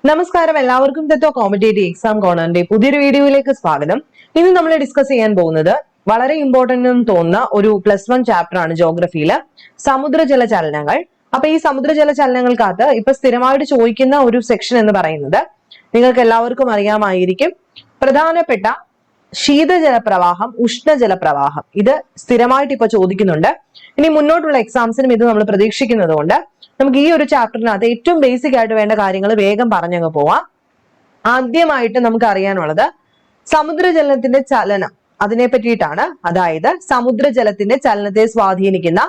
നമസ്കാരം, എല്ലാവർക്കും തെറ്റോ കോമ്പറ്റേറ്റീവ് എക്സാം കോർണറിന്റെ പുതിയൊരു വീഡിയോയിലേക്ക് സ്വാഗതം. ഇന്ന് നമ്മൾ ഡിസ്കസ് ചെയ്യാൻ പോകുന്നത് വളരെ ഇമ്പോർട്ടന്റ് എന്ന് തോന്നുന്ന ഒരു +1 ചാപ്റ്റർ ആണ് ജോഗ്രഫിയില്, സമുദ്രജല ചലനങ്ങൾ. അപ്പൊ ഈ സമുദ്രജല ചലനങ്ങൾക്കകത്ത് ഇപ്പൊ സ്ഥിരമായിട്ട് ചോദിക്കുന്ന ഒരു സെക്ഷൻ എന്ന് പറയുന്നത് നിങ്ങൾക്ക് എല്ലാവർക്കും അറിയാമായിരിക്കും, പ്രധാനപ്പെട്ട ശീതജല പ്രവാഹം, ഉഷ്ണജല പ്രവാഹം. ഇത് സ്ഥിരമായിട്ട് ഇപ്പൊ ചോദിക്കുന്നുണ്ട്. ഇനി മുന്നോട്ടുള്ള എക്സാംസിനും ഇത് നമ്മൾ പ്രതീക്ഷിക്കുന്നത് കൊണ്ട് നമുക്ക് ഈ ഒരു ചാപ്റ്ററിനകത്ത് ഏറ്റവും ബേസിക് ആയിട്ട് വേണ്ട കാര്യങ്ങൾ വേഗം പറഞ്ഞങ്ങ് പോവാം. ആദ്യമായിട്ട് നമുക്ക് അറിയാനുള്ളത് സമുദ്രജലത്തിന്റെ ചലനം, അതിനെ പറ്റിയിട്ടാണ്. അതായത് സമുദ്രജലത്തിന്റെ ചലനത്തെ സ്വാധീനിക്കുന്ന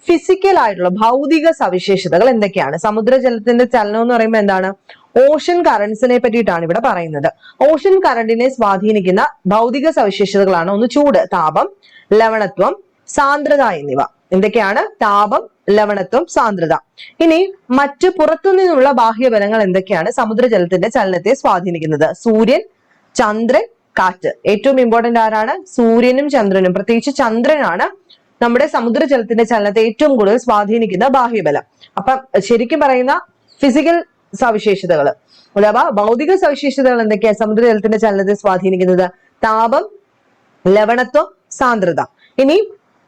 ഫിസിക്കൽ ആയിട്ടുള്ള ഭൗതിക സവിശേഷതകൾ എന്തൊക്കെയാണ്? സമുദ്രജലത്തിന്റെ ചലനം എന്ന് പറയുമ്പോൾ എന്താണ്? ഓഷൻ കറന്റ്സിനെ പറ്റിയിട്ടാണ് ഇവിടെ പറയുന്നത്. ഓഷൻ കറന്റിനെ സ്വാധീനിക്കുന്ന ഭൗതിക സവിശേഷതകളാണ് ഒന്ന് ചൂട്, താപം, ലവണത്വം, സാന്ദ്രത എന്നിവ. എന്തൊക്കെയാണ്? താപം, ലവണത്വം, സാന്ദ്രത. ഇനി മറ്റ് പുറത്തുനിന്നുള്ള ബാഹ്യബലങ്ങൾ എന്തൊക്കെയാണ് സമുദ്രജലത്തിന്റെ ചലനത്തെ സ്വാധീനിക്കുന്നത്? സൂര്യൻ, ചന്ദ്രൻ, കാറ്റ്. ഏറ്റവും ഇമ്പോർട്ടന്റ് ആരാണ്? സൂര്യനും ചന്ദ്രനും. പ്രത്യേകിച്ച് ചന്ദ്രനാണ് നമ്മുടെ സമുദ്രജലത്തിന്റെ ചലനത്തെ ഏറ്റവും കൂടുതൽ സ്വാധീനിക്കുന്ന ബാഹ്യബലം. അപ്പൊ ശരിക്കും പറയുന്ന ഫിസിക്കൽ സവിശേഷതകൾ അഥവാ ഭൗതിക സവിശേഷതകൾ എന്തൊക്കെയാണ് സമുദ്രജലത്തിന്റെ ചലനത്തെ സ്വാധീനിക്കുന്നത്? താപം, ലവണത്വം, സാന്ദ്രത. ഇനി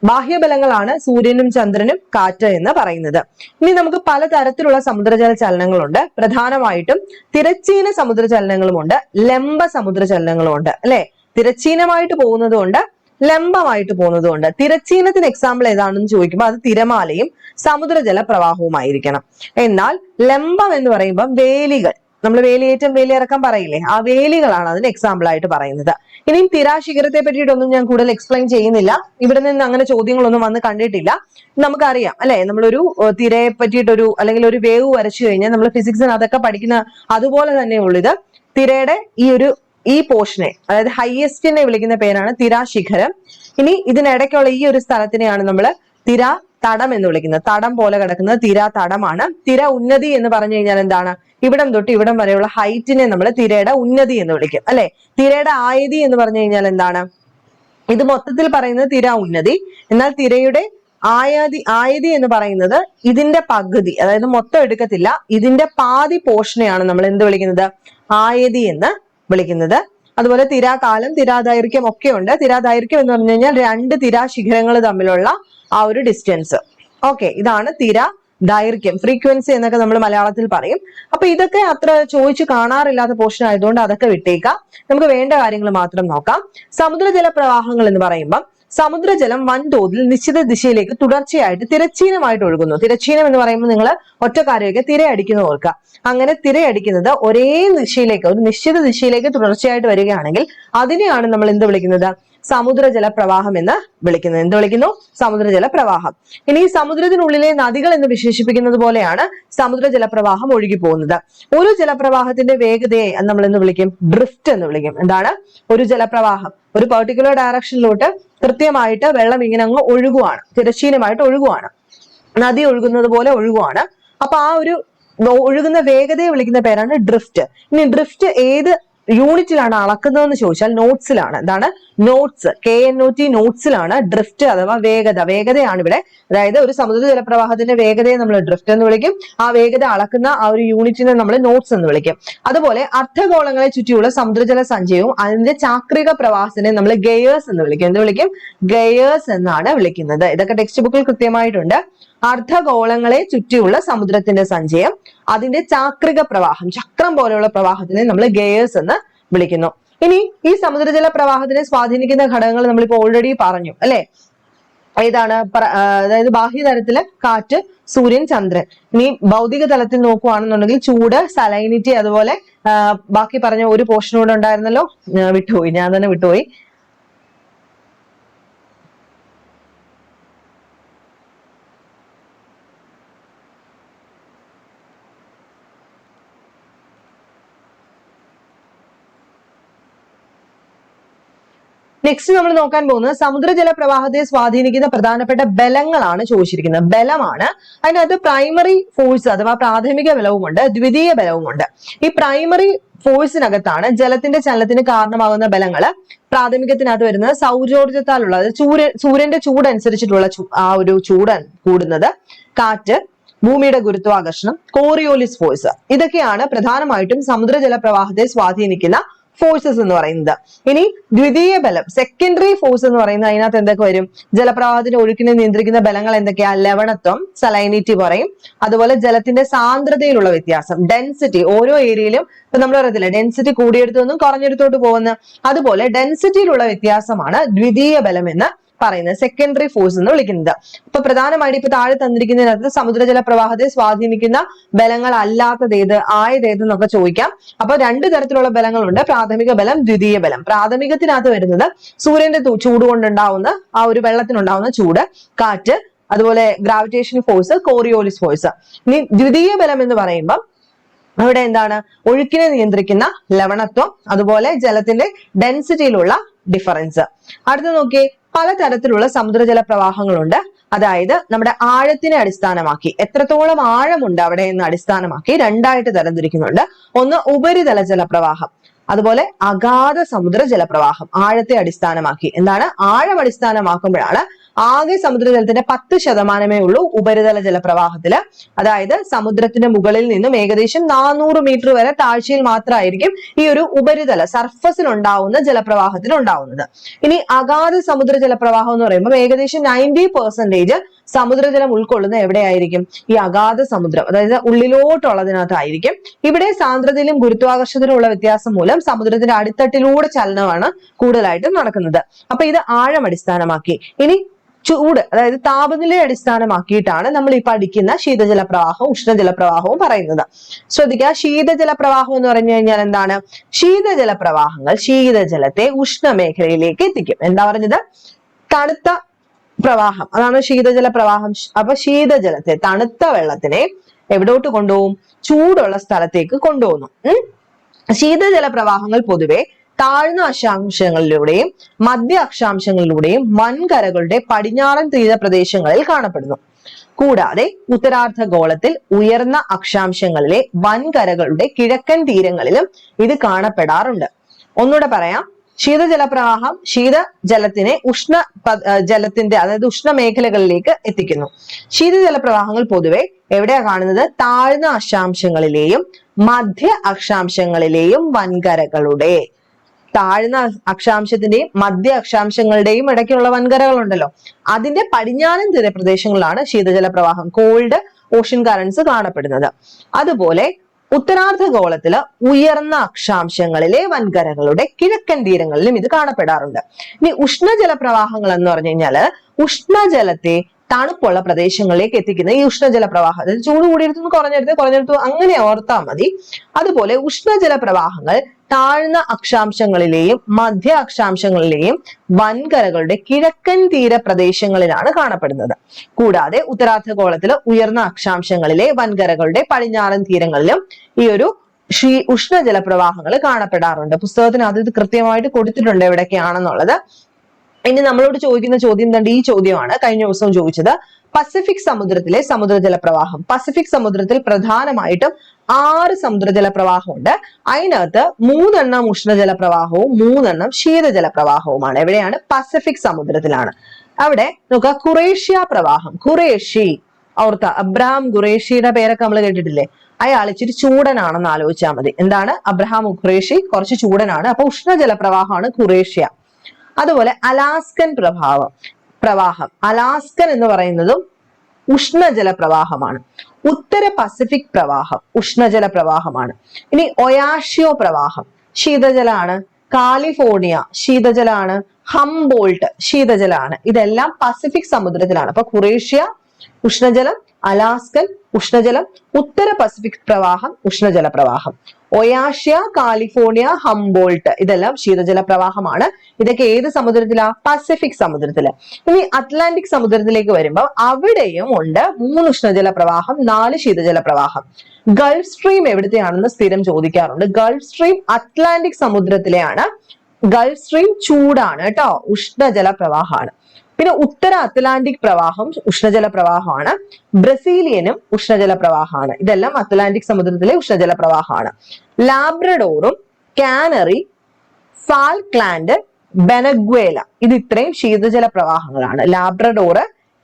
ബാഹ്യബലങ്ങളാണ് സൂര്യനും ചന്ദ്രനും, കാറ്റ് എന്ന് പറയുന്നത്. ഇനി നമുക്ക് പലതരത്തിലുള്ള സമുദ്രജല ചലനങ്ങളുണ്ട്. പ്രധാനമായിട്ടും തിരശ്ചീന സമുദ്രചലനങ്ങളുമുണ്ട്, ലംബ സമുദ്രചലനങ്ങളുമുണ്ട്. അല്ലെ, തിരശ്ചീനമായിട്ട് പോകുന്നതുകൊണ്ട് ലംബമായിട്ട് പോകുന്നതുകൊണ്ട്. തിരശ്ചീനത്തിന് എക്സാമ്പിൾ ഏതാണെന്ന് ചോദിക്കുമ്പോൾ അത് തിരമാലയും സമുദ്രജല പ്രവാഹവുമായിരിക്കണം. എന്നാൽ ലംബം എന്ന് പറയുമ്പോൾ വേലികൾ, നമ്മൾ വേലിയേറ്റം വേലിയിറക്കം പറയില്ലേ, ആ വേലികളാണ് അതിന് എക്സാമ്പിൾ ആയിട്ട് പറയുന്നത്. ഇനിയും തിരാശിഖരത്തെ പറ്റിയിട്ടൊന്നും ഞാൻ കൂടുതൽ എക്സ്പ്ലെയിൻ ചെയ്യുന്നില്ല. ഇവിടെ നിന്ന് അങ്ങനെ ചോദ്യങ്ങളൊന്നും വന്ന് കണ്ടിട്ടില്ല. നമുക്കറിയാം അല്ലെ, നമ്മളൊരു തിരയെ പറ്റിയിട്ടൊരു അല്ലെങ്കിൽ ഒരു വേവ് വരച്ചു കഴിഞ്ഞാൽ നമ്മൾ ഫിസിക്സിന് അതൊക്കെ പഠിക്കുന്ന അതുപോലെ തന്നെ ഉള്ളത്. തിരയുടെ ഈ പോർഷനെ, അതായത് ഹയസ്റ്റിനെ വിളിക്കുന്ന പേരാണ് തിരാശിഖരം. ഇനി ഇതിനിടയ്ക്കുള്ള ഈ ഒരു സ്ഥലത്തിനെയാണ് നമ്മൾ തിരാ തടം എന്ന് വിളിക്കുന്നത്. തടം പോലെ കിടക്കുന്നത് തിരാ തടമാണ്. തിര ഉന്നതി എന്ന് പറഞ്ഞു കഴിഞ്ഞാൽ എന്താണ്? ഇവിടം തൊട്ട് ഇവിടം വരെയുള്ള ഹൈറ്റിനെ നമ്മൾ തിരയുടെ ഉന്നതി എന്ന് വിളിക്കും. അല്ലെ, തിരയുടെ ആയതി എന്ന് പറഞ്ഞു കഴിഞ്ഞാൽ എന്താണ്? ഇത് മൊത്തത്തിൽ പറയുന്നത് തിര ഉന്നതി. എന്നാൽ തിരയുടെ ആയതി എന്ന് പറയുന്നത് ഇതിന്റെ പകുതി, അതായത് മൊത്തം എടുക്കത്തില്ല, ഇതിന്റെ പാതി പോർഷനെയാണ് നമ്മൾ എന്ത് വിളിക്കുന്നത്? ആയതി എന്ന് വിളിക്കുന്നത്. അതുപോലെ തിരാകാലം, തിരാദൈർഘ്യം ഒക്കെ ഉണ്ട്. തിരാദൈർഘ്യം എന്ന് പറഞ്ഞു കഴിഞ്ഞാൽ 2 തിരാശിഖരങ്ങൾ തമ്മിലുള്ള ആ ഒരു ഡിസ്റ്റൻസ്. ഓക്കെ, ഇതാണ് തിര ദൈർഘ്യം, ഫ്രീക്വൻസി എന്നൊക്കെ നമ്മൾ മലയാളത്തിൽ പറയും. അപ്പൊ ഇതൊക്കെ അത്ര ചോദിച്ചു കാണാറില്ലാത്ത പോർഷൻ ആയതുകൊണ്ട് അതൊക്കെ വിട്ടേക്കാം. നമുക്ക് വേണ്ട കാര്യങ്ങൾ മാത്രം നോക്കാം. സമുദ്രജല പ്രവാഹങ്ങൾ എന്ന് പറയുമ്പോൾ സമുദ്രജലം വൻതോതിൽ നിശ്ചിത ദിശയിലേക്ക് തുടർച്ചയായിട്ട് തിരശ്ചീനമായിട്ട് ഒഴുകുന്നു. തിരശ്ചീനം എന്ന് പറയുമ്പോൾ നിങ്ങൾ ഒറ്റ കാര്യമൊക്കെ തിരയടിക്കുന്ന ഓർക്കുക. അങ്ങനെ തിരയടിക്കുന്നത് ഒരേ ദിശയിലേക്ക്, ഒരു നിശ്ചിത ദിശയിലേക്ക് തുടർച്ചയായിട്ട് വരികയാണെങ്കിൽ അതിനെയാണ് നമ്മൾ എന്ത് വിളിക്കുന്നത്? സമുദ്രജല പ്രവാഹം എന്ന് വിളിക്കുന്നത്. എന്ത് വിളിക്കുന്നു? സമുദ്രജല പ്രവാഹം. ഇനി സമുദ്രത്തിനുള്ളിലെ നദികൾ എന്ന് വിശേഷിപ്പിക്കുന്നത് പോലെയാണ് സമുദ്രജല പ്രവാഹം ഒഴുകി പോകുന്നത്. ഒരു ജലപ്രവാഹത്തിന്റെ വേഗതയെ നമ്മൾ എന്ന് വിളിക്കും? ഡ്രിഫ്റ്റ് എന്ന് വിളിക്കും. എന്താണ്? ഒരു ജലപ്രവാഹം ഒരു പെർട്ടിക്കുലർ ഡയറക്ഷനിലോട്ട് കൃത്യമായിട്ട് വെള്ളം ഇങ്ങനെ അങ്ങ് ഒഴുകുവാണ്, തിരശ്ചീനമായിട്ട് ഒഴുകുവാണ്, നദി ഒഴുകുന്നത് പോലെ ഒഴുകുവാണ്. അപ്പൊ ആ ഒരു ഒഴുകുന്ന വേഗതയെ വിളിക്കുന്ന പേരാണ് ഡ്രിഫ്റ്റ്. ഇനി ഡ്രിഫ്റ്റ് ഏത് യൂണിറ്റിലാണ് അളക്കുന്നതെന്ന് ചോദിച്ചാൽ നോട്ട്സിലാണ്. എന്താണ്? നോട്ട്സ്, KNOT നോട്ട്സിലാണ് ഡ്രിഫ്റ്റ് അഥവാ വേഗതയാണ് ഇവിടെ. അതായത് ഒരു സമുദ്ര ജലപ്രവാഹത്തിന്റെ വേഗതയെ നമ്മൾ ഡ്രിഫ്റ്റ് എന്ന് വിളിക്കും. ആ വേഗത അളക്കുന്ന ആ ഒരു യൂണിറ്റിനെ നമ്മൾ നോട്ട്സ് എന്ന് വിളിക്കും. അതുപോലെ അർദ്ധഗോളങ്ങളെ ചുറ്റിയുള്ള സമുദ്രജല സഞ്ചയവും അതിന്റെ ചാക്രിക പ്രവാഹത്തിനെ നമ്മൾ ഗെയേഴ്സ് എന്ന് വിളിക്കും. എന്ത് വിളിക്കും? ഗെയേഴ്സ് എന്നാണ് വിളിക്കുന്നത്. ഇതൊക്കെ ടെക്സ്റ്റ് ബുക്കിൽ കൃത്യമായിട്ടുണ്ട്. അർദ്ധഗോളങ്ങളെ ചുറ്റിയുള്ള സമുദ്രത്തിന്റെ സഞ്ചയം, അതിന്റെ ചാക്രിക പ്രവാഹം, ചക്രം പോലെയുള്ള പ്രവാഹത്തിനെ നമ്മൾ ഗെയേഴ്സ് എന്ന് വിളിക്കുന്നു. ഇനി ഈ സമുദ്രജല പ്രവാഹത്തിനെ സ്വാധീനിക്കുന്ന ഘടകങ്ങൾ നമ്മളിപ്പോ ഓൾറെഡി പറഞ്ഞു അല്ലെ. ഏതാണ്? അതായത് ബാഹ്യതലത്തില് കാറ്റ്, സൂര്യൻ, ചന്ദ്രൻ. ഇനി ഭൗതിക തലത്തിൽ നോക്കുകയാണെന്നുണ്ടെങ്കിൽ ചൂട്, സലൈനിറ്റി, അതുപോലെ ബാക്കി പറഞ്ഞ ഒരു പോർഷൻ കൂടെ ഉണ്ടായിരുന്നല്ലോ, വിട്ടുപോയി, ഞാൻ തന്നെ വിട്ടുപോയി. നെക്സ്റ്റ് നമ്മൾ നോക്കാൻ പോകുന്നത് സമുദ്രജല പ്രവാഹത്തെ സ്വാധീനിക്കുന്ന പ്രധാനപ്പെട്ട ബലങ്ങളാണ് ചോദിച്ചിരിക്കുന്നത്. ബലമാണ്. അതിനകത്ത് പ്രൈമറി ഫോഴ്സ് അഥവാ പ്രാഥമിക ബലവുമുണ്ട്, ദ്വിതീയ ബലവുമുണ്ട്. ഈ പ്രൈമറി ഫോഴ്സിനകത്താണ് ജലത്തിന്റെ ചലനത്തിന് കാരണമാകുന്ന ബലങ്ങള്. പ്രാഥമികത്തിനകത്ത് വരുന്നത് സൗരോർജത്താലുള്ള, സൂര്യന്റെ ചൂടനുസരിച്ചിട്ടുള്ള ആ ഒരു ചൂട് കൂടുന്നത്, കാറ്റ്, ഭൂമിയുടെ ഗുരുത്വാകർഷണം, കോറിയോലിസ് ഫോഴ്സ്. ഇതൊക്കെയാണ് പ്രധാനമായിട്ടും സമുദ്രജല പ്രവാഹത്തെ സ്വാധീനിക്കുന്ന ഫോഴ്സസ് എന്ന് പറയുന്നത്. ഇനി ദ്വിതീയ ബലം, സെക്കൻഡറി ഫോഴ്സ് എന്ന് പറയുന്നത് അതിനകത്ത് എന്തൊക്കെ വരും? ജലപ്രവാഹത്തിന്റെ ഒഴുക്കിനെ നിയന്ത്രിക്കുന്ന ബലങ്ങൾ എന്തൊക്കെയാ? ലവണത്വം, സലൈനിറ്റി പറയും. അതുപോലെ ജലത്തിന്റെ സാന്ദ്രതയിലുള്ള വ്യത്യാസം, ഡെൻസിറ്റി. ഓരോ ഏരിയയിലും ഇപ്പൊ നമ്മൾ പറയത്തില്ല ഡെൻസിറ്റി കൂടിയെടുത്തൊന്നും കുറഞ്ഞെടുത്തോട്ട് പോകുന്ന, അതുപോലെ ഡെൻസിറ്റിയിലുള്ള വ്യത്യാസമാണ് ദ്വിതീയ ബലം എന്ന് പറയുന്നത്, സെക്കൻഡറി ഫോഴ്സ് എന്ന് വിളിക്കുന്നത്. അപ്പൊ പ്രധാനമായിട്ട് ഇപ്പൊ താഴെ തന്നിരിക്കുന്നതിനകത്ത് സമുദ്രജല പ്രവാഹത്തെ സ്വാധീനിക്കുന്ന ബലങ്ങൾ അല്ലാത്തതേത്, ആയതേതെന്നൊക്കെ ചോദിക്കാം. അപ്പൊ രണ്ട് തരത്തിലുള്ള ബലങ്ങളുണ്ട്, പ്രാഥമിക ബലം, ദ്വിതീയ ബലം. പ്രാഥമികത്തിനകത്ത് വരുന്നത് സൂര്യന്റെ ചൂട് കൊണ്ടുണ്ടാവുന്ന ആ ഒരു വെള്ളത്തിനുണ്ടാവുന്ന ചൂട്, കാറ്റ്, അതുപോലെ ഗ്രാവിറ്റേഷൻ ഫോഴ്സ്, കോറിയോലിസ് ഫോഴ്സ്. ഇനി ദ്വിതീയ ബലം എന്ന് പറയുമ്പോൾ അവിടെ എന്താണ്? ഒഴുക്കിനെ നിയന്ത്രിക്കുന്ന ലവണത്വം, അതുപോലെ ജലത്തിന്റെ ഡെൻസിറ്റിയിലുള്ള ഡിഫറൻസ്. അടുത്ത നോക്കിയേ, പലതരത്തിലുള്ള സമുദ്രജല പ്രവാഹങ്ങളുണ്ട്. അതായത് നമ്മുടെ ആഴത്തിനെ അടിസ്ഥാനമാക്കി, എത്രത്തോളം ആഴമുണ്ട് അവിടെ എന്ന് അടിസ്ഥാനമാക്കി രണ്ടായിട്ട് തരംതിരിക്കുന്നുണ്ട്. ഒന്ന് ഉപരിതല ജലപ്രവാഹം, അതുപോലെ അഗാധ സമുദ്ര ജലപ്രവാഹം. ആഴത്തെ അടിസ്ഥാനമാക്കി, എന്താണ്? ആഴം അടിസ്ഥാനമാക്കുമ്പോഴാണ് ആകെ സമുദ്രജലത്തിന്റെ 10% ഉള്ളൂ ഉപരിതല ജലപ്രവാഹത്തില്. അതായത് സമുദ്രത്തിന്റെ മുകളിൽ നിന്നും ഏകദേശം 400 മീറ്റർ വരെ താഴ്ചയിൽ മാത്രമായിരിക്കും ഈ ഒരു ഉപരിതല സർഫസിൽ ഉണ്ടാവുന്ന ജലപ്രവാഹത്തിൽ ഉണ്ടാവുന്നത്. ഇനി അഗാധ സമുദ്ര ജലപ്രവാഹം എന്ന് പറയുമ്പോൾ ഏകദേശം 90% സമുദ്രജലം ഉൾക്കൊള്ളുന്ന എവിടെയായിരിക്കും? ഈ അഗാധ സമുദ്രം, അതായത് ഉള്ളിലോട്ടുള്ളതിനകത്തായിരിക്കും. ഇവിടെ സാന്ദ്രതയിലും ഗുരുത്വാകർഷണത്തിലും ഉള്ള വ്യത്യാസം മൂലം സമുദ്രത്തിന്റെ അടിത്തട്ടിലൂടെ ചലനമാണ് കൂടുതലായിട്ടും നടക്കുന്നത്. അപ്പൊ ഇത് ആഴം അടിസ്ഥാനമാക്കി. ഇനി ചൂട്, അതായത് താപനിലയെ അടിസ്ഥാനമാക്കിയിട്ടാണ് നമ്മൾ ഈ പഠിക്കുന്ന ശീതജല പ്രവാഹവും ഉഷ്ണജല പ്രവാഹവും പറയുന്നത്. ശ്രദ്ധിക്കുക, ശീതജല പ്രവാഹം എന്ന് പറഞ്ഞു കഴിഞ്ഞാൽ എന്താണ്? ശീതജല പ്രവാഹങ്ങൾ ശീതജലത്തെ ഉഷ്ണമേഖലയിലേക്ക് എത്തിക്കും. എന്താ പറഞ്ഞത്? തണുത്ത പ്രവാഹം, അതാണ് ശീതജല പ്രവാഹം. അപ്പൊ ശീതജലത്തെ, തണുത്ത വെള്ളത്തിനെ എവിടോട്ട് കൊണ്ടുപോകും? ചൂടുള്ള സ്ഥലത്തേക്ക് കൊണ്ടുപോകുന്നു. ശീതജല പ്രവാഹങ്ങൾ പൊതുവെ താഴ്ന്ന അക്ഷാംശങ്ങളിലൂടെയും മധ്യ അക്ഷാംശങ്ങളിലൂടെയും വൻകരകളുടെ പടിഞ്ഞാറൻ തീരപ്രദേശങ്ങളിൽ കാണപ്പെടുന്നു. കൂടാതെ ഉത്തരാർദ്ധഗോളത്തിൽ ഉയർന്ന അക്ഷാംശങ്ങളിലെ വൻകരകളുടെ കിഴക്കൻ തീരങ്ങളിലും ഇത് കാണപ്പെടാറുണ്ട്. ഒന്നുകൂടെ പറയാം, ശീതജല പ്രവാഹം ശീതജലത്തിനെ ജലത്തിന്റെ അതായത് ഉഷ്ണമേഖലകളിലേക്ക് എത്തിക്കുന്നു. ശീതജല പ്രവാഹങ്ങൾ പൊതുവെ എവിടെയാ കാണുന്നത്? താഴ്ന്ന അക്ഷാംശങ്ങളിലെയും മധ്യ അക്ഷാംശങ്ങളിലെയും വൻകരകളുടെ, താഴ്ന്ന അക്ഷാംശത്തിന്റെയും മധ്യ അക്ഷാംശങ്ങളുടെയും ഇടയ്ക്കുള്ള വൻകരകളുണ്ടല്ലോ, അതിന്റെ പടിഞ്ഞാറൻ തീരപ്രദേശങ്ങളിലാണ് ശീതജല പ്രവാഹം, കോൾഡ് ഓഷ്യൻ കറന്റ്സ് കാണപ്പെടുന്നത്. അതുപോലെ ഉത്തരാർദ്ധഗോളത്തില് ഉയർന്ന അക്ഷാംശങ്ങളിലെ വൻകരകളുടെ കിഴക്കൻ തീരങ്ങളിലും ഇത് കാണപ്പെടാറുണ്ട്. ഇനി ഉഷ്ണജല പ്രവാഹങ്ങൾ എന്ന് പറഞ്ഞു കഴിഞ്ഞാല് ഉഷ്ണജലത്തെ തണുപ്പുള്ള പ്രദേശങ്ങളിലേക്ക് എത്തിക്കുന്ന ഈ ഉഷ്ണജല പ്രവാഹം, അതായത് ചൂട് കൂടിയെടുത്തു കുറഞ്ഞെടുത്തു അങ്ങനെ ഓർത്താൽ മതി. അതുപോലെ ഉഷ്ണജല പ്രവാഹങ്ങൾ താഴ്ന്ന അക്ഷാംശങ്ങളിലെയും മധ്യ അക്ഷാംശങ്ങളിലെയും വൻകരകളുടെ കിഴക്കൻ തീരപ്രദേശങ്ങളിലാണ് കാണപ്പെടുന്നത്. കൂടാതെ ഉത്തരാർദ്ധഗോളത്തിലെ ഉയർന്ന അക്ഷാംശങ്ങളിലെ വൻകരകളുടെ പടിഞ്ഞാറൻ തീരങ്ങളിലും ഈ ഒരു ഉഷ്ണജല പ്രവാഹങ്ങൾ കാണപ്പെടാറുണ്ട്. പുസ്തകത്തിനകത്ത് ഇത് കൃത്യമായിട്ട് കൊടുത്തിട്ടുണ്ട് എവിടെയൊക്കെയാണെന്നുള്ളത്. ഇനി നമ്മളോട് ചോദിക്കുന്ന ചോദ്യം എന്താണ്? ഈ ചോദ്യമാണ് കഴിഞ്ഞ ദിവസം ചോദിച്ചത്. പസഫിക് സമുദ്രത്തിലെ സമുദ്രജല പ്രവാഹം. പസഫിക് സമുദ്രത്തിൽ പ്രധാനമായിട്ടും 6 സമുദ്രജല പ്രവാഹമുണ്ട്. അതിനകത്ത് 3 ഉഷ്ണജല പ്രവാഹവും 3 ശീതജല പ്രവാഹവുമാണ്. എവിടെയാണ്? പസഫിക് സമുദ്രത്തിലാണ്. അവിടെ നോക്കുക, ഖുറേഷ്യ പ്രവാഹം. ഖുറേഷി ഓർത്ത, അബ്രഹാം ഖുറേഷിയുടെ പേരൊക്കെ നമ്മൾ കേട്ടിട്ടില്ലേ? അയാൾ ഇച്ചിരി ചൂടനാണെന്ന് ആലോചിച്ചാൽ മതി. എന്താണ്? അബ്രഹാം ഖുറേഷി കുറച്ച് ചൂടനാണ്. അപ്പൊ ഉഷ്ണജല പ്രവാഹമാണ് ഖുറേഷ്യ. അതുപോലെ അലാസ്കൻ പ്രവാഹം, അലാസ്കൻ എന്ന് പറയുന്നതും ഉഷ്ണജല പ്രവാഹമാണ്. ഉത്തര പസഫിക് പ്രവാഹം ഉഷ്ണജല പ്രവാഹമാണ്. ഇനി ഒയാഷ്യോ പ്രവാഹം ശീതജലാണ്. കാലിഫോർണിയ ശീതജലാണ്. ഹംബോൾട്ട് ശീതജലാണ്. ഇതെല്ലാം പസഫിക് സമുദ്രത്തിലാണ്. അപ്പൊ ഖുറേഷ്യ ഉഷ്ണജലം, അലാസ്കൻ ഉഷ്ണജലം, ഉത്തര പസഫിക് പ്രവാഹം ഉഷ്ണജല പ്രവാഹം. ഒയാഷ്യ, കാലിഫോർണിയ, ഹംബോൾട്ട് ഇതെല്ലാം ശീതജല പ്രവാഹമാണ്. ഇതൊക്കെ ഏത് സമുദ്രത്തിലാ? പസഫിക് സമുദ്രത്തില്. ഇനി അറ്റ്ലാന്റിക് സമുദ്രത്തിലേക്ക് വരുമ്പോൾ അവിടെയും ഉണ്ട് 3 ഉഷ്ണജല പ്രവാഹം, 4 ശീതജല പ്രവാഹം. ഗൾഫ് സ്ട്രീം എവിടത്തെയാണെന്ന് സ്ഥിരം ചോദിക്കാറുണ്ട്. ഗൾഫ് സ്ട്രീം അറ്റ്ലാന്റിക് സമുദ്രത്തിലെയാണ്. ഗൾഫ് സ്ട്രീം ചൂടാണ് കേട്ടോ, ഉഷ്ണജല പ്രവാഹമാണ്. പിന്നെ ഉത്തര അറ്റ്ലാന്റിക് പ്രവാഹം ഉഷ്ണജല പ്രവാഹമാണ്. ബ്രസീലിയനും ഉഷ്ണജല പ്രവാഹമാണ്. ഇതെല്ലാം അറ്റ്ലാന്റിക് സമുദ്രത്തിലെ ഉഷ്ണജല പ്രവാഹമാണ്. ലാബ്രഡോറും കാനറി, ഫാൽക്ലാൻഡ്, വെനഗ്വേല ഇത് ഇത്രയും ശീതജല പ്രവാഹങ്ങളാണ്. ലാബ്രഡോർ,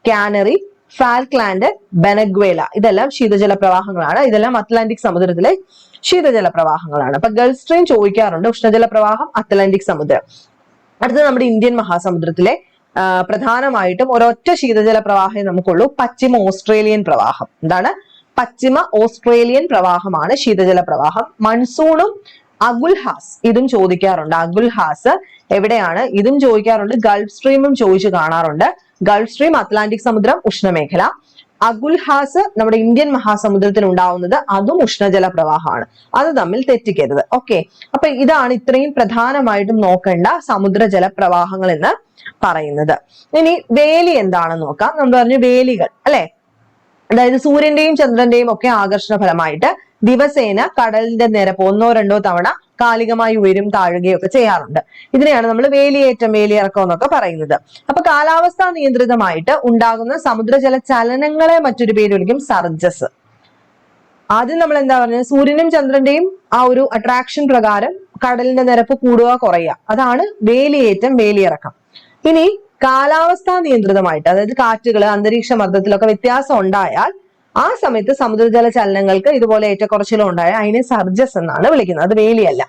കാനറി, ഫാൽക്ലാൻഡ്, വെനഗ്വേല, ഇതെല്ലാം ശീതജല പ്രവാഹങ്ങളാണ്. ഇതെല്ലാം അറ്റ്ലാന്റിക് സമുദ്രത്തിലെ ശീതജല പ്രവാഹങ്ങളാണ്. അപ്പൊ ഗൾഫ് സ്ട്രീം ചോദിക്കാറുണ്ട്, ഉഷ്ണജല പ്രവാഹം അറ്റ്ലാന്റിക് സമുദ്രം. അടുത്തത് നമ്മുടെ ഇന്ത്യൻ മഹാസമുദ്രത്തിലെ പ്രധാനമായിട്ടും ഒരൊറ്റ ശീതജല പ്രവാഹമേ നമുക്കുള്ളൂ, പശ്ചിമ ഓസ്ട്രേലിയൻ പ്രവാഹം. എന്താണ്? പശ്ചിമ ഓസ്ട്രേലിയൻ പ്രവാഹമാണ് ശീതജല പ്രവാഹം. മൺസൂണും അഗുൽഹാസ് ഇതും ചോദിക്കാറുണ്ട്. അഗുൽഹാസ് എവിടെയാണ്? ഇതും ചോദിക്കാറുണ്ട്. ഗൾഫ് സ്ട്രീമും ചോദിച്ചു കാണാറുണ്ട്. ഗൾഫ് സ്ട്രീം അറ്റ്ലാന്റിക് സമുദ്രം, ഉഷ്ണമേഖല. അഗുൽഹാസ് നമ്മുടെ ഇന്ത്യൻ മഹാസമുദ്രത്തിൽ ഉണ്ടാവുന്നത്, അതും ഉഷ്ണജല പ്രവാഹമാണ്. അത് തമ്മിൽ തെറ്റിക്കരുത്. ഓക്കെ, അപ്പൊ ഇതാണ് ഇത്രയും പ്രധാനമായിട്ടും നോക്കേണ്ട സമുദ്രജല പ്രവാഹങ്ങൾ എന്ന് പറയുന്നത്. ഇനി വേലി എന്താണെന്ന് നോക്കാം. നമ്മൾ പറഞ്ഞു വേലികൾ അല്ലെ, അതായത് സൂര്യന്റെയും ചന്ദ്രന്റെയും ഒക്കെ ആകർഷണ ഫലമായിട്ട് ദിവസേന കടലിന്റെ നിരപ്പ് ഒന്നോ രണ്ടോ തവണ കാലികമായി ഉയരും താഴുകയും ഒക്കെ ചെയ്യാറുണ്ട്. ഇതിനെയാണ് നമ്മൾ വേലിയേറ്റം, വേലിയിറക്കം എന്നൊക്കെ പറയുന്നത്. അപ്പൊ കാലാവസ്ഥാ നിയന്ത്രിതമായിട്ട് ഉണ്ടാകുന്ന സമുദ്രജല ചലനങ്ങളെ മറ്റൊരു പേര് വിളിക്കും സർജസ്. ആദ്യം നമ്മൾ എന്താ പറഞ്ഞത്? സൂര്യനും ചന്ദ്രന്റെയും ആ ഒരു അട്രാക്ഷൻ പ്രകാരം കടലിന്റെ നിരപ്പ് കൂടുക കുറയുക, അതാണ് വേലിയേറ്റം, വേലിയിറക്കം. ഇനി കാലാവസ്ഥാ നിയന്ത്രിതമായിട്ട്, അതായത് കാറ്റുകൾ, അന്തരീക്ഷ മർദ്ദത്തിലൊക്കെ വ്യത്യാസം ഉണ്ടായാൽ ആ സമയത്ത് സമുദ്രജല ചലനങ്ങൾക്ക് ഇതുപോലെ ഏറ്റക്കുറച്ചിലും ഉണ്ടായാൽ അതിനെ സർജസ് എന്നാണ് വിളിക്കുന്നത്, അത് വേലിയല്ല.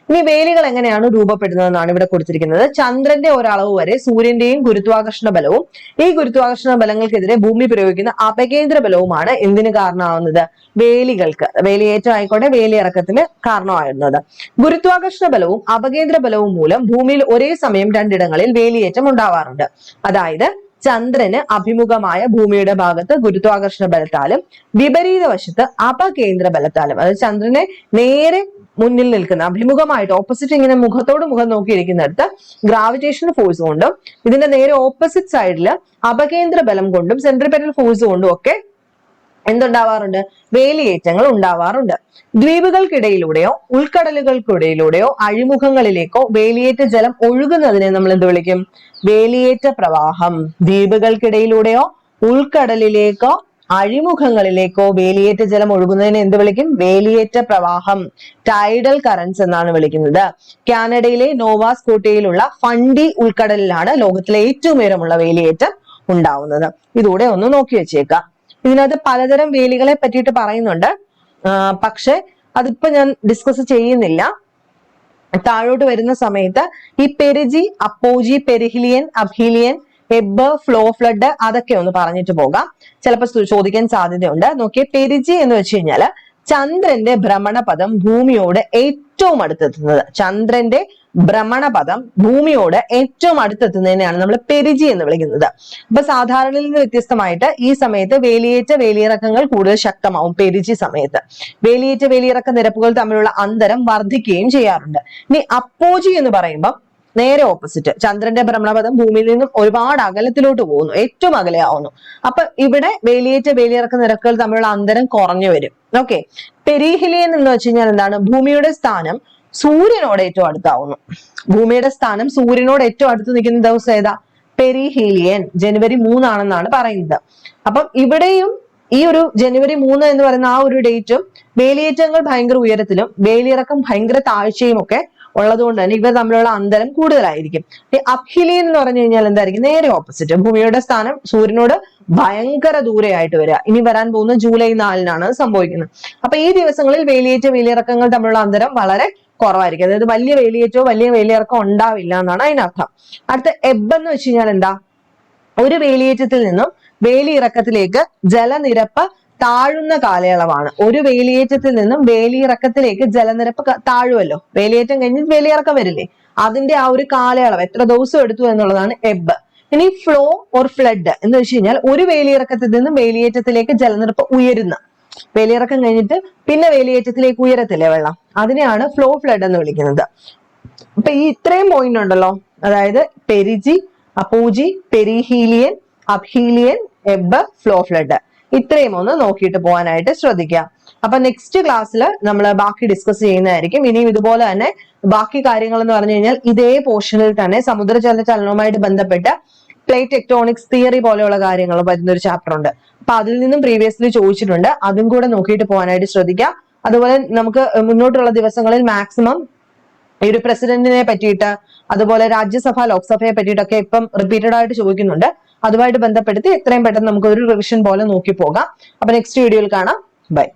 ഇനി വേലികൾ എങ്ങനെയാണ് രൂപപ്പെടുന്നതെന്നാണ് ഇവിടെ കൊടുത്തിരിക്കുന്നത്. ചന്ദ്രന്റെ ഒരളവ് വരെ സൂര്യന്റെയും ഗുരുത്വാകർഷണ ബലവും ഈ ഗുരുത്വാകർഷണ ബലങ്ങൾക്കെതിരെ ഭൂമി പ്രയോഗിക്കുന്ന അപകേന്ദ്ര ബലവുമാണ് എന്തിന് കാരണമാവുന്നത്? വേലികൾക്ക്, വേലിയേറ്റം ആയിക്കോട്ടെ വേലിയിറക്കത്തിന് കാരണമാകുന്നത്. ഗുരുത്വാകർഷണ ബലവും അപകേന്ദ്ര ബലവും മൂലം ഭൂമിയിൽ ഒരേ സമയം രണ്ടിടങ്ങളിൽ വേലിയേറ്റം ഉണ്ടാവാറുണ്ട്. അതായത് ചന്ദ്രന് അഭിമുഖമായ ഭൂമിയുടെ ഭാഗത്ത് ഗുരുത്വാകർഷണ ബലത്താലും വിപരീത വശത്ത് അപകേന്ദ്ര ബലത്താലും, അതായത് ചന്ദ്രനെ നേരെ മുന്നിൽ നിൽക്കുന്ന, അഭിമുഖമായിട്ട് ഓപ്പോസിറ്റ് ഇങ്ങനെ മുഖത്തോട് മുഖം നോക്കിയിരിക്കുന്നിടത്ത് ഗ്രാവിറ്റേഷൻ ഫോഴ്സ് കൊണ്ടും ഇതിന്റെ നേരെ ഓപ്പോസിറ്റ് സൈഡിൽ അപകേന്ദ്ര ബലം കൊണ്ടും സെൻട്രിപെറ്റൽ ഫോഴ്സ് കൊണ്ടും ഒക്കെ എന്തുണ്ടാവാറുണ്ട്? വേലിയേറ്റങ്ങൾ ഉണ്ടാവാറുണ്ട്. ദ്വീപുകൾക്കിടയിലൂടെയോ ഉൾക്കടലുകൾക്കിടയിലൂടെയോ അഴിമുഖങ്ങളിലേക്കോ വേലിയേറ്റ ജലം ഒഴുകുന്നതിനെ നമ്മൾ എന്ത് വിളിക്കും? വേലിയേറ്റ പ്രവാഹം. ദ്വീപുകൾക്കിടയിലൂടെയോ ഉൾക്കടലിലേക്കോ അഴിമുഖങ്ങളിലേക്കോ വേലിയേറ്റ ജലം ഒഴുകുന്നതിനെ എന്ത് വിളിക്കും? വേലിയേറ്റ പ്രവാഹം, ടൈഡൽ കറൻസ് എന്നാണ് വിളിക്കുന്നത്. കാനഡയിലെ നോവാ സ്കോട്ടിയയിലുള്ള ഫണ്ടി ഉൾക്കടലിലാണ് ലോകത്തിലെ ഏറ്റവും ഉയരമുള്ള വേലിയേറ്റം ഉണ്ടാവുന്നത്. ഇതൂടെ ഒന്ന് നോക്കി വെച്ചേക്കാം. ഇതിനകത്ത് പലതരം വേലികളെ പറ്റിയിട്ട് പറയുന്നുണ്ട്, പക്ഷെ അതിപ്പോ ഞാൻ ഡിസ്കസ് ചെയ്യുന്നില്ല. താഴോട്ട് വരുന്ന സമയത്ത് ഈ പെരിജി, അപ്പോജി, പെരിഹിലിയൻ, അബ്ഹീലിയൻ, എബ്ബ്, ഫ്ലോ, ഫ്ലഡ് അതൊക്കെ ഒന്ന് പറഞ്ഞിട്ട് പോകാം, ചിലപ്പോൾ ചോദിക്കാൻ സാധ്യതയുണ്ട്. നോക്കിയേ, പെരിജി എന്ന് വെച്ച് കഴിഞ്ഞാല് ചന്ദ്രന്റെ ഭ്രമണപഥം ഭൂമിയോട് ഏറ്റവും അടുത്തെത്തുന്നത്, ചന്ദ്രന്റെ ഭ്രമണപഥം ഭൂമിയോട് ഏറ്റവും അടുത്തെത്തുന്നതിനെയാണ് നമ്മൾ പെരിജി എന്ന് വിളിക്കുന്നത്. അപ്പൊ സാധാരണയിൽ നിന്ന് വ്യത്യസ്തമായിട്ട് ഈ സമയത്ത് വേലിയേറ്റ വേലിയിറക്കങ്ങൾ കൂടുതൽ ശക്തമാവും. പെരിജി സമയത്ത് വേലിയേറ്റ വേലിയിറക്ക നിരപ്പുകൾ തമ്മിലുള്ള അന്തരം വർദ്ധിക്കുകയും ചെയ്യാറുണ്ട്. ഇനി അപ്പോജി എന്ന് പറയുമ്പോൾ നേരെ ഓപ്പോസിറ്റ്, ചന്ദ്രന്റെ ഭ്രമണപഥം ഭൂമിയിൽ നിന്നും ഒരുപാട് അകലത്തിലോട്ട് പോകുന്നു, ഏറ്റവും അകലെയാവുന്നു. അപ്പൊ ഇവിടെ വേലിയേറ്റ വേലിയിറക്ക നിരക്കുകൾ തമ്മിലുള്ള അന്തരം കുറഞ്ഞു വരും. ഓക്കെ, പെരിഹിലിയൻ എന്ന് വെച്ച് കഴിഞ്ഞാൽ എന്താണ്? ഭൂമിയുടെ സ്ഥാനം സൂര്യനോട് ഏറ്റവും അടുത്താവുന്നു. ഭൂമിയുടെ സ്ഥാനം സൂര്യനോട് ഏറ്റവും അടുത്ത് നിൽക്കുന്ന ദിവസം ഏതാ? പെരിഹീലിയൻ, ജനുവരി 3 ആണെന്നാണ് പറയുന്നത്. അപ്പം ഇവിടെയും ഈ ഒരു ജനുവരി 3 എന്ന് പറയുന്ന ആ ഒരു ഡേറ്റും വേലിയേറ്റങ്ങൾ ഭയങ്കര ഉയരത്തിലും വേലിയിറക്കം ഭയങ്കര താഴ്ചയും ഒക്കെ ഉള്ളതുകൊണ്ട് തന്നെ ഇവർ തമ്മിലുള്ള അന്തരം കൂടുതലായിരിക്കും. അബ്ഹിലിയൻ എന്ന് പറഞ്ഞു കഴിഞ്ഞാൽ എന്തായിരിക്കും? നേരെ ഓപ്പോസിറ്റ്, ഭൂമിയുടെ സ്ഥാനം സൂര്യനോട് ഭയങ്കര ദൂരെയായിട്ട് വരിക. ഇനി വരാൻ പോകുന്ന ജൂലൈ 4 സംഭവിക്കുന്നത്. അപ്പൊ ഈ ദിവസങ്ങളിൽ വേലിയേറ്റ വേലിയിറക്കങ്ങൾ തമ്മിലുള്ള അന്തരം വളരെ കുറവായിരിക്കും, അതായത് വലിയ വേലിയേറ്റോ വലിയ വേലിയിറക്കം ഉണ്ടാവില്ല എന്നാണ് അതിനർത്ഥം. അടുത്ത എബ്ബ് എന്ന് വെച്ച് കഴിഞ്ഞാൽ എന്താ? ഒരു വേലിയേറ്റത്തിൽ നിന്നും വേലിയിറക്കത്തിലേക്ക് ജലനിരപ്പ് താഴുന്ന കാലയളവാണ്. ഒരു വേലിയേറ്റത്തിൽ നിന്നും വേലിയിറക്കത്തിലേക്ക് ജലനിരപ്പ് താഴുമല്ലോ, വേലിയേറ്റം കഴിഞ്ഞ് വേലിയിറക്കം വരില്ലേ, അതിന്റെ ആ ഒരു കാലയളവ് എത്ര ദിവസം എടുത്തു എന്നുള്ളതാണ് എബ്ബ്. ഇനി ഫ്ലോ ഓർ ഫ്ലഡ് എന്ന് വെച്ച് കഴിഞ്ഞാൽ ഒരു വേലിയിറക്കത്തിൽ നിന്നും വേലിയേറ്റത്തിലേക്ക് ജലനിരപ്പ് ഉയരുന്ന, വേലിയിറക്കം കഴിഞ്ഞിട്ട് പിന്നെ വേലിയേറ്റത്തിലേക്ക് ഉയരത്തില്ലേ വെള്ളം, അതിനെയാണ് ഫ്ലോ ഫ്ലഡ് എന്ന് വിളിക്കുന്നത്. അപ്പൊ ഈ ഇത്രയും പോയിന്റ് ഉണ്ടല്ലോ, അതായത് പെരിജി, അപ്പോജി, പെരിഹീലിയൻ, അബ്ഹീലിയൻ, എബ്ബ്, ഫ്ലോ ഫ്ലഡ്, ഇത്രയും ഒന്ന് നോക്കിയിട്ട് പോകാനായിട്ട് ശ്രദ്ധിക്കുക. അപ്പൊ നെക്സ്റ്റ് ക്ലാസ്സിൽ നമ്മൾ ബാക്കി ഡിസ്കസ് ചെയ്യുന്നതായിരിക്കും. ഇനിയും ഇതുപോലെ തന്നെ ബാക്കി കാര്യങ്ങൾ എന്ന് പറഞ്ഞു കഴിഞ്ഞാൽ ഇതേ പോർഷനിൽ തന്നെ സമുദ്രജല ചലനവുമായിട്ട് ബന്ധപ്പെട്ട് പ്ലേറ്റ് ടെക്ടോണിക്സ് തിയറി പോലെയുള്ള കാര്യങ്ങൾ വരുന്ന ഒരു ചാപ്റ്റർ ഉണ്ട്. അപ്പൊ അതിൽ നിന്നും പ്രീവിയസ്ലി ചോദിച്ചിട്ടുണ്ട്, അതും കൂടെ നോക്കിയിട്ട് പോകാനായിട്ട് ശ്രദ്ധിക്കുക. അതുപോലെ നമുക്ക് മുന്നോട്ടുള്ള ദിവസങ്ങളിൽ മാക്സിമം ഈ ഒരു പ്രസിഡന്റിനെ പറ്റിയിട്ട് അതുപോലെ രാജ്യസഭ ലോക്സഭയെ പറ്റിയിട്ടൊക്കെ ഇപ്പം റിപ്പീറ്റഡ് ആയിട്ട് ചോദിക്കുന്നുണ്ട്. അതുമായിട്ട് ബന്ധപ്പെടുത്തി എത്രയും പെട്ടെന്ന് നമുക്ക് ഒരു റിവിഷൻ പോലെ നോക്കി പോകാം. അപ്പൊ നെക്സ്റ്റ് വീഡിയോയിൽ കാണാം. ബൈ.